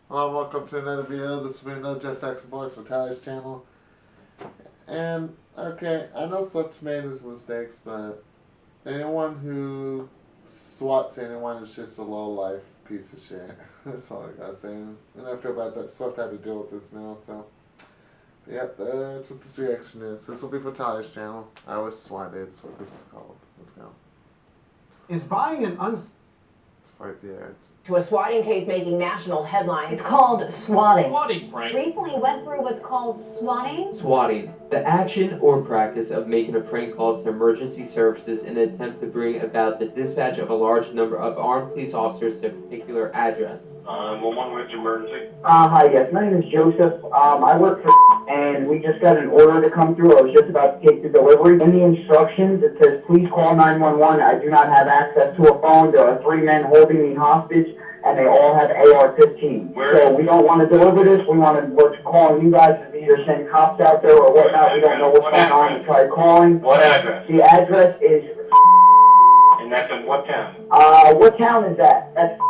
Hello, welcome to another video. This will be another Just Saxton Vlogs for Tyler's channel. And, okay, I know Slip's made his mistakes, but anyone who swats anyone is just a low-life piece of shit. That's all I gotta say. And I feel bad that Swift had to deal with this now, so. Yep, that's what this reaction is. This will be for Tyler's channel. I was swatted, is what this is called. Let's go. Is buying an Let's fight the edge. To a swatting case making national headlines. It's called swatting. Swatting, Frank. Recently went through what's called swatting. Swatting, the action or practice of making a prank call to emergency services in an attempt to bring about the dispatch of a large number of armed police officers to a particular address. 911, what's your emergency? Hi, yes, my name is Joseph. I work for and we just got an order to come through. I was just about to take the delivery. In the instructions, it says, please call 911. I do not have access to a phone. There are 3 men holding me hostage, and they all have AR-15. So we don't want to deliver this. We're calling you guys to either send cops out there or whatnot. We don't know what's going on. We tried calling. What address? The address is... And that's in what town? What town is that? That's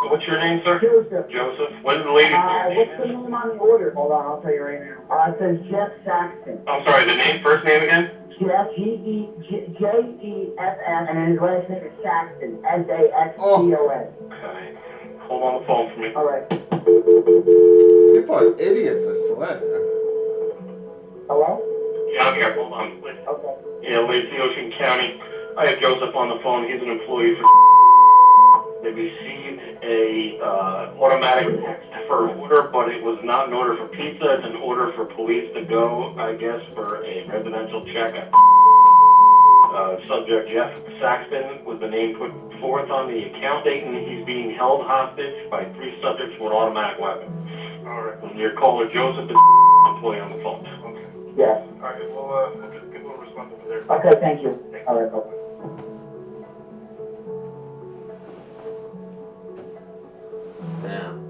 What's your name, sir? Joseph. Joseph. What did the lady say your What's the name is? name on the order? Hold on, I'll tell you right now. It says Jeff Saxton. I'm sorry, the name, first name again? Jeff, Jeff, and then his last name is Saxton, Saxton. Okay. Hold on the phone for me. All right. People are idiots, I swear. Hello? Yeah, I'm here. Hold on. Okay. Yeah, Lacey, Ocean County. I have Joseph on the phone. He's an employee for... They received a automatic text for an order, but it was not an order for pizza. It's an order for police to go, I guess, for a residential check. Subject Jeff Saxton was the name put forth on the account date, and he's being held hostage by 3 subjects with an automatic weapon. All right. And your caller Joseph is employee on the phone. Okay. Yes. All right. We'll just give a response over there. Okay, thank you. All right, okay. Damn.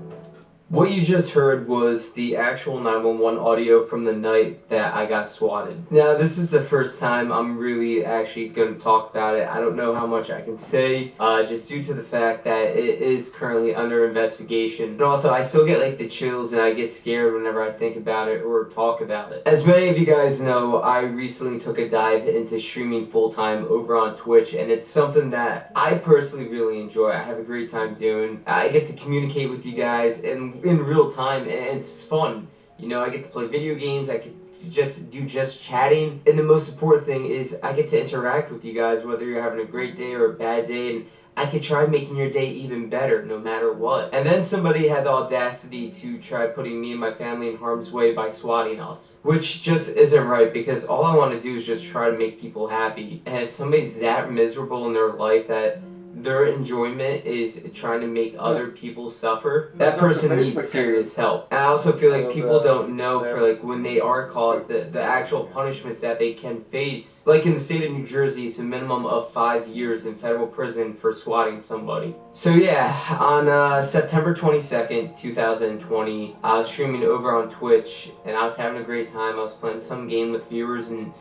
What you just heard was the actual 911 audio from the night that I got swatted. Now, this is the first time I'm really actually going to talk about it. I don't know how much I can say, just due to the fact that it is currently under investigation. And also, I still get like the chills and I get scared whenever I think about it or talk about it. As many of you guys know, I recently took a dive into streaming full-time over on Twitch, and it's something that I personally really enjoy. I have a great time doing. I get to communicate with you guys and in real time, and it's fun. You know, I get to play video games, I get to just chatting, and the most important thing is I get to interact with you guys, whether you're having a great day or a bad day, and I could try making your day even better, no matter what. And then somebody had the audacity to try putting me and my family in harm's way by swatting us, which just isn't right, because all I want to do is just try to make people happy. And if somebody's that miserable in their life that their enjoyment is trying to make other people suffer, that person needs serious help. And I also feel like people don't know for like when they are caught, the actual punishments that they can face. Like in the state of New Jersey, it's a minimum of 5 years in federal prison for swatting somebody. So yeah, on September 22nd, 2020, I was streaming over on Twitch, and I was having a great time. I was playing some game with viewers, and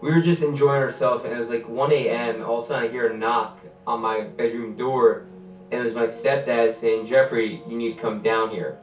we were just enjoying ourselves, and it was like 1 a.m. All of a sudden I hear a knock on my bedroom door, and it was my stepdad saying, "Jeffrey, you need to come down here."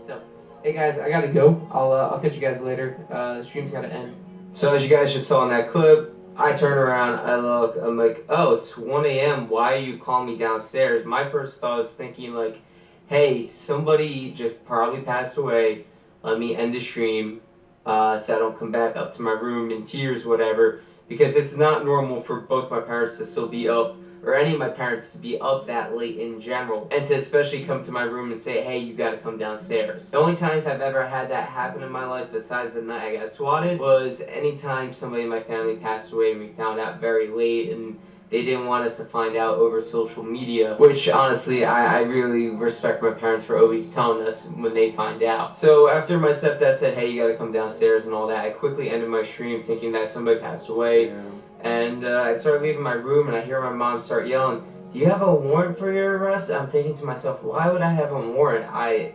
So, hey guys, I gotta go. I'll catch you guys later. The stream's gotta end. So as you guys just saw in that clip, I turn around, I look, I'm like, oh, it's 1 a.m. Why are you calling me downstairs? My first thought was thinking like, hey, somebody just probably passed away. Let me end the stream so I don't come back up to my room in tears, whatever. Because it's not normal for both my parents to still be up, or any of my parents to be up that late in general. And to especially come to my room and say, hey, you gotta come downstairs. The only times I've ever had that happen in my life, besides the night I got swatted, was anytime somebody in my family passed away and we found out very late, and they didn't want us to find out over social media, which honestly, I really respect my parents for always telling us when they find out. So after my stepdad said, hey, you gotta come downstairs and all that, I quickly ended my stream thinking that somebody passed away. Yeah. And I started leaving my room, and I hear my mom start yelling, do you have a warrant for your arrest? I'm thinking to myself, why would I have a warrant? I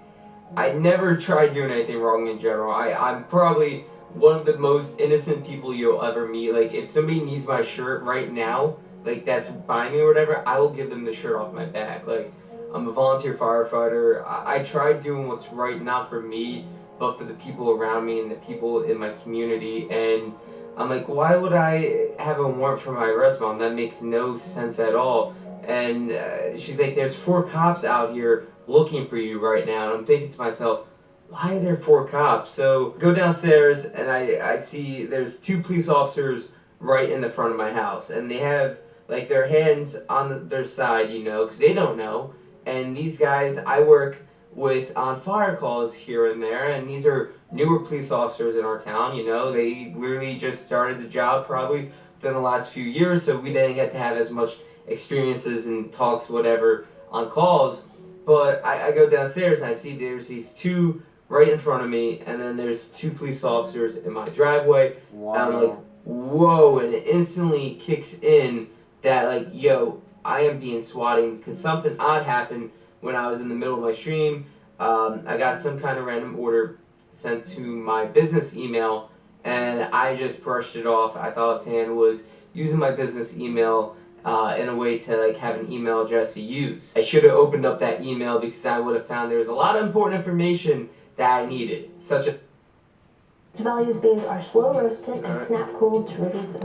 never tried doing anything wrong in general. I'm probably one of the most innocent people you'll ever meet. Like, if somebody needs my shirt right now, like that's buying me or whatever, I will give them the shirt off my back. Like, I'm a volunteer firefighter. I try doing what's right, not for me, but for the people around me and the people in my community. And I'm like, why would I have a warrant for my arrest, Mom? That makes no sense at all. And she's like, there's 4 cops out here looking for you right now. And I'm thinking to myself, why are there 4 cops? So go downstairs and I see there's 2 police officers right in the front of my house. And they have like their hands on their side, you know, because they don't know. And these guys I work with on fire calls here and there. And these are newer police officers in our town, you know. They literally just started the job probably within the last few years. So we didn't get to have as much experiences and talks, whatever, on calls. But I go downstairs and I see there's these 2 right in front of me, and then there's 2 police officers in my driveway. Wow. And I'm like, whoa, and it instantly kicks in that, like, yo, I am being swatted because something odd happened when I was in the middle of my stream. I got some kind of random order sent to my business email, and I just brushed it off. I thought a fan was using my business email in a way to like have an email address to use. I should have opened up that email because I would have found there was a lot of important information that I needed, such as Values beans are slow roasted and snap cooled to release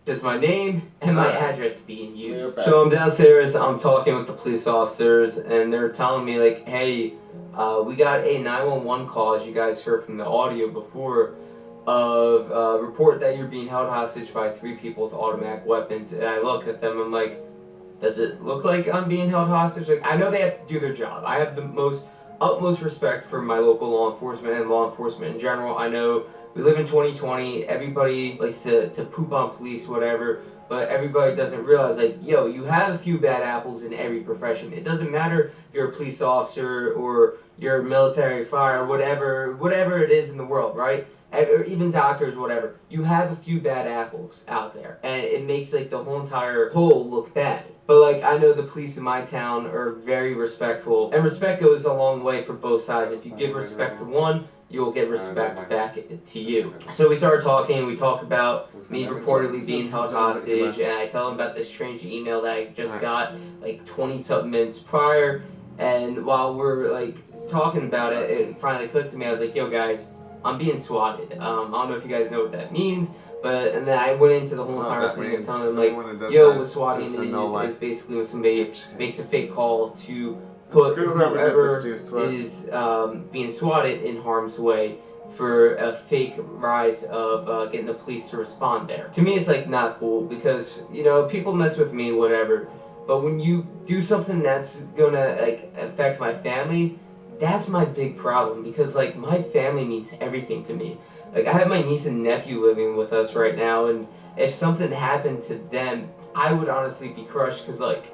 just my name and my address being used. Yeah, So I'm downstairs, I'm talking with the police officers, and they're telling me like, hey, we got a 911 call, as you guys heard from the audio before, of report that you're being held hostage by 3 people with automatic weapons. And I look at them, I'm like, does it look like I'm being held hostage? Like, I know they have to do their job. I have the utmost respect for my local law enforcement and law enforcement in general. I know we live in 2020, everybody likes to poop on police, whatever, but everybody doesn't realize, like, yo, you have a few bad apples in every profession. It doesn't matter if you're a police officer or you're military, fire, whatever it is in the world, right? Or even doctors, whatever. You have a few bad apples out there, and it makes like the whole entire whole look bad. But like, I know the police in my town are very respectful, and respect goes a long way for both sides. If you give respect to one, you'll get respect back to you. So we started talking. We talked about me reportedly being held hostage, and I tell him about this strange email that I just got like 20-something minutes prior. And while we're like talking about it, it finally clicked to me. I was like, yo guys, I'm being swatted. I don't know if you guys know what that means, but and then I went into the whole entire thing and telling them like, yo, what swatting is basically when somebody makes a fake call to put whoever is being swatted in harm's way for a fake rise of getting the police to respond there. To me, it's like not cool because, you know, people mess with me, whatever, but when you do something that's gonna like affect my family, that's my big problem because like my family means everything to me. Like I have my niece and nephew living with us right now, and if something happened to them, I would honestly be crushed because like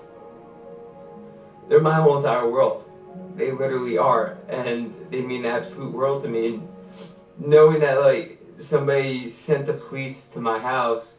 they're my whole entire world. They literally are, and they mean the absolute world to me. And knowing that like somebody sent the police to my house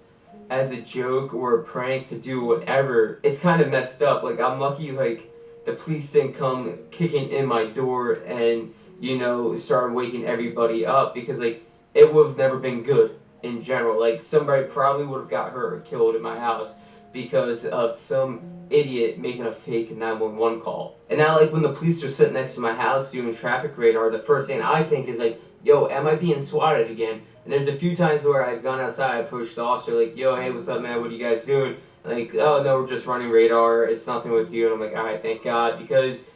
as a joke or a prank to do whatever, it's kind of messed up. Like I'm lucky like the police didn't come kicking in my door and, you know, start waking everybody up because like it would have never been good in general. Like somebody probably would have got hurt or killed in my house because of some idiot making a fake 911 call. And now like when the police are sitting next to my house doing traffic radar, the first thing I think is like, yo, am I being swatted again? And there's a few times where I've gone outside, I approached the officer like, yo, hey, what's up, man? What are you guys doing? And like, oh no, we're just running radar. It's nothing with you. And I'm like, all right, thank God, because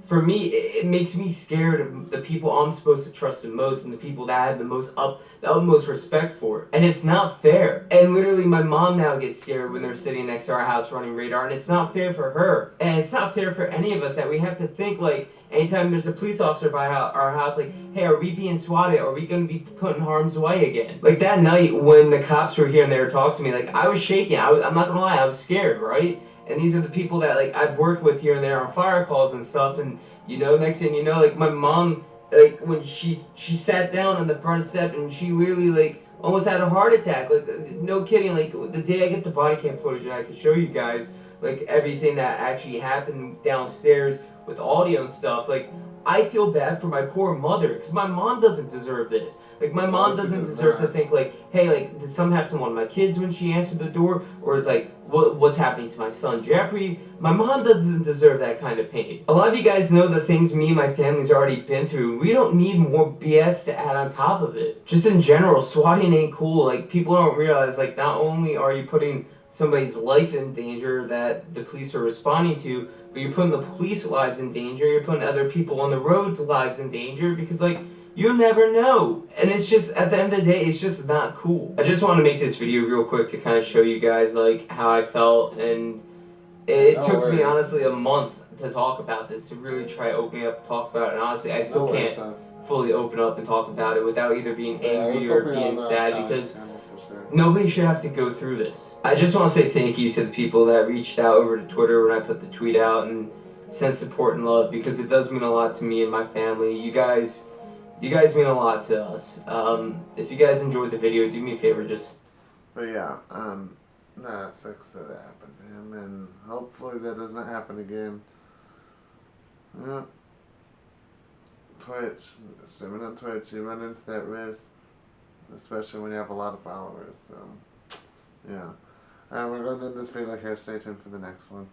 for me, it makes me scared of the people I'm supposed to trust the most and the people that I have the utmost respect for. And it's not fair. And literally my mom now gets scared when they're sitting next to our house running radar, and it's not fair for her. And it's not fair for any of us that we have to think like, anytime there's a police officer by our house, like, hey, are we being swatted? Are we going to be put in harm's way again? Like that night when the cops were here and they were talking to me, like I was shaking. I'm not going to lie, I was scared, right? And these are the people that like I've worked with here and there on fire calls and stuff. And you know, next thing you know, like my mom, like when she sat down on the front step and she literally like almost had a heart attack. Like no kidding. Like the day I get the body cam footage and I can show you guys like everything that actually happened downstairs with audio and stuff. Like I feel bad for my poor mother because my mom doesn't deserve this. Like, my mom she doesn't does deserve to not. think, like, hey, like, did something happen to one of my kids when she answered the door? Or is like, what's happening to my son Jeffrey? My mom doesn't deserve that kind of pain. A lot of you guys know the things me and my family's already been through. We don't need more BS to add on top of it. Just in general, swatting ain't cool. Like, people don't realize, like, not only are you putting somebody's life in danger that the police are responding to, but you're putting the police lives in danger, you're putting other people on the road's lives in danger, because, like, you never know. And it's just, at the end of the day, it's just not cool. I just want to make this video real quick to kind of show you guys, like, how I felt, and it took me, honestly, a month to talk about this, to really try opening up and talk about it, and honestly, I still can't fully open up and talk about it without either being angry or being sad, because nobody should have to go through this. I just want to say thank you to the people that reached out over to Twitter when I put the tweet out and sent support and love, because it does mean a lot to me and my family. You guys mean a lot to us. If you guys enjoyed the video, do me a favor, just... But yeah, that sucks that happened to him, and hopefully that doesn't happen again. Yeah. Twitch, streaming on Twitch, you run into that risk, especially when you have a lot of followers, so, yeah. Alright, we're going to end this video here, stay tuned for the next one.